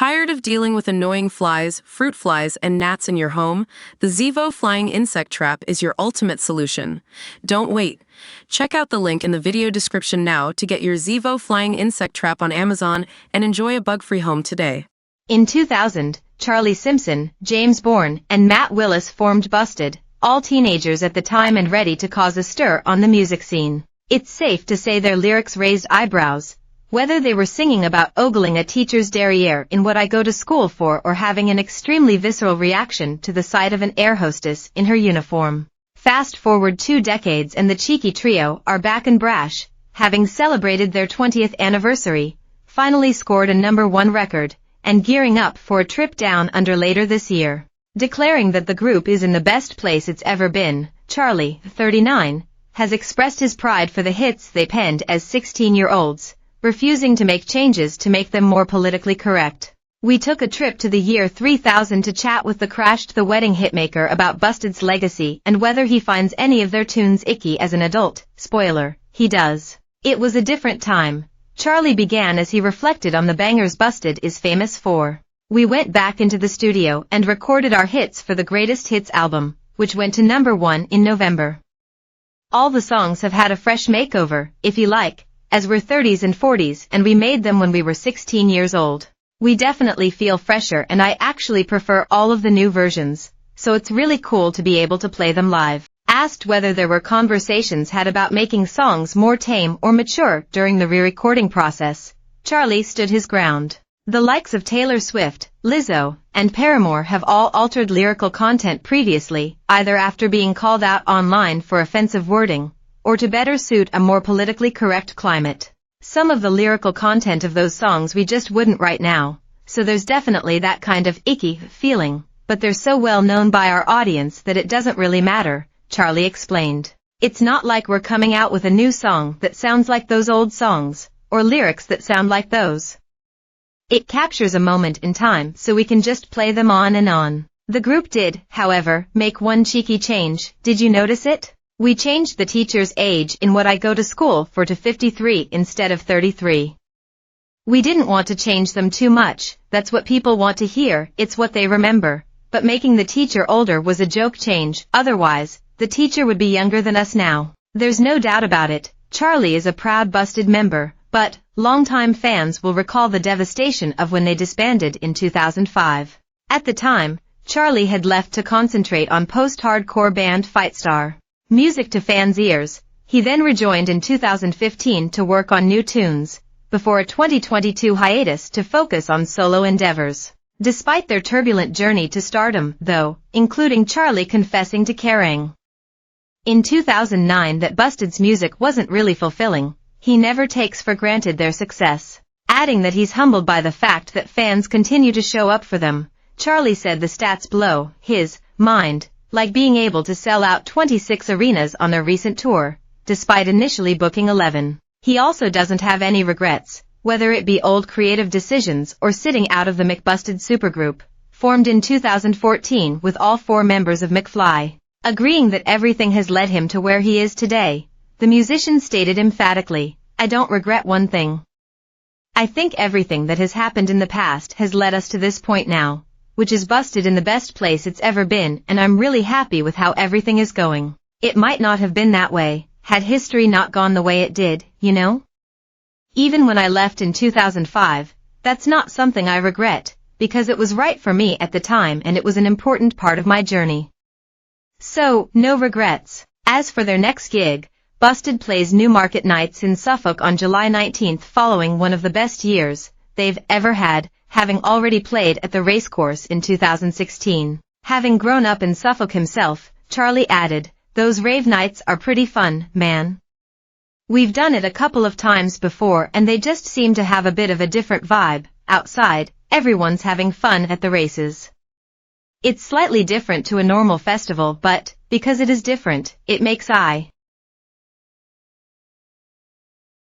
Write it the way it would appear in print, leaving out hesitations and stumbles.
Tired of dealing with annoying flies, fruit flies, and gnats in your home? The Zevo Flying Insect Trap is your ultimate solution. Don't wait. Check out the link in the video description now to get your Zevo Flying Insect Trap on Amazon and enjoy a bug-free home today. In 2000, Charlie Simpson, James Bourne, and Matt Willis formed Busted, all teenagers at the time and ready to cause a stir on the music scene. It's safe to say their lyrics raised eyebrows, whether they were singing about ogling a teacher's derriere in What I Go to School For or having an extremely visceral reaction to the sight of an air hostess in her uniform. Fast forward 2 decades and the cheeky trio are back and brash, having celebrated their 20th anniversary, finally scored a #1 record, and gearing up for a trip down under later this year. Declaring that the group is in the best place it's ever been, Charlie, 39, has expressed his pride for the hits they penned as 16-year-olds, refusing to make changes to make them more politically correct. We took a trip to the year 3000 to chat with the Crashed the Wedding hitmaker about Busted's legacy and whether he finds any of their tunes icky as an adult. Spoiler, he does. It was a different time, Charlie began as he reflected on the bangers Busted is famous for. We went back into the studio and recorded our hits for the Greatest Hits album, which went to #1 in November. All the songs have had a fresh makeover, if you like, as we're 30s and 40s and we made them when we were 16 years old. We definitely feel fresher and I actually prefer all of the new versions, so it's really cool to be able to play them live. Asked whether there were conversations had about making songs more tame or mature during the re-recording process, Charlie stood his ground. The likes of Taylor Swift, Lizzo, and Paramore have all altered lyrical content previously, either after being called out online for offensive wording, or to better suit a more politically correct climate. Some of the lyrical content of those songs we just wouldn't right now, so there's definitely that kind of icky feeling, but they're so well known by our audience that it doesn't really matter, Charlie explained. It's not like we're coming out with a new song that sounds like those old songs, or lyrics that sound like those. It captures a moment in time so we can just play them on and on. The group did, however, make one cheeky change. Did you notice it? We changed the teacher's age in What I Go to School For to 53 instead of 33. We didn't want to change them too much, that's what people want to hear, it's what they remember, but making the teacher older was a joke change, otherwise, the teacher would be younger than us now. There's no doubt about it, Charlie is a proud Busted member, but longtime fans will recall the devastation of when they disbanded in 2005. At the time, Charlie had left to concentrate on post-hardcore band Fightstar. Music to fans' ears. He then rejoined in 2015 to work on new tunes, before a 2022 hiatus to focus on solo endeavors. Despite their turbulent journey to stardom, though, including Charlie confessing to caring in 2009 that Busted's music wasn't really fulfilling, he never takes for granted their success. Adding that he's humbled by the fact that fans continue to show up for them, Charlie said the stats blow his mind, like being able to sell out 26 arenas on their recent tour, despite initially booking 11. He also doesn't have any regrets, whether it be old creative decisions or sitting out of the McBusted supergroup, formed in 2014 with all 4 members of McFly. Agreeing that everything has led him to where he is today, the musician stated emphatically, "I don't regret one thing. I think everything that has happened in the past has led us to this point now, which is Busted in the best place it's ever been, and I'm really happy with how everything is going. It might not have been that way, had history not gone the way it did, you know? Even when I left in 2005, that's not something I regret, because it was right for me at the time and it was an important part of my journey. So, no regrets." As for their next gig, Busted plays Newmarket Nights in Suffolk on July 19th following one of the best years they've ever had, having already played at the Racecourse in 2016. Having grown up in Suffolk himself, Charlie added, "Those rave nights are pretty fun, man. We've done it a couple of times before and they just seem to have a bit of a different vibe. Outside, everyone's having fun at the races. It's slightly different to a normal festival but, because it is different, it makes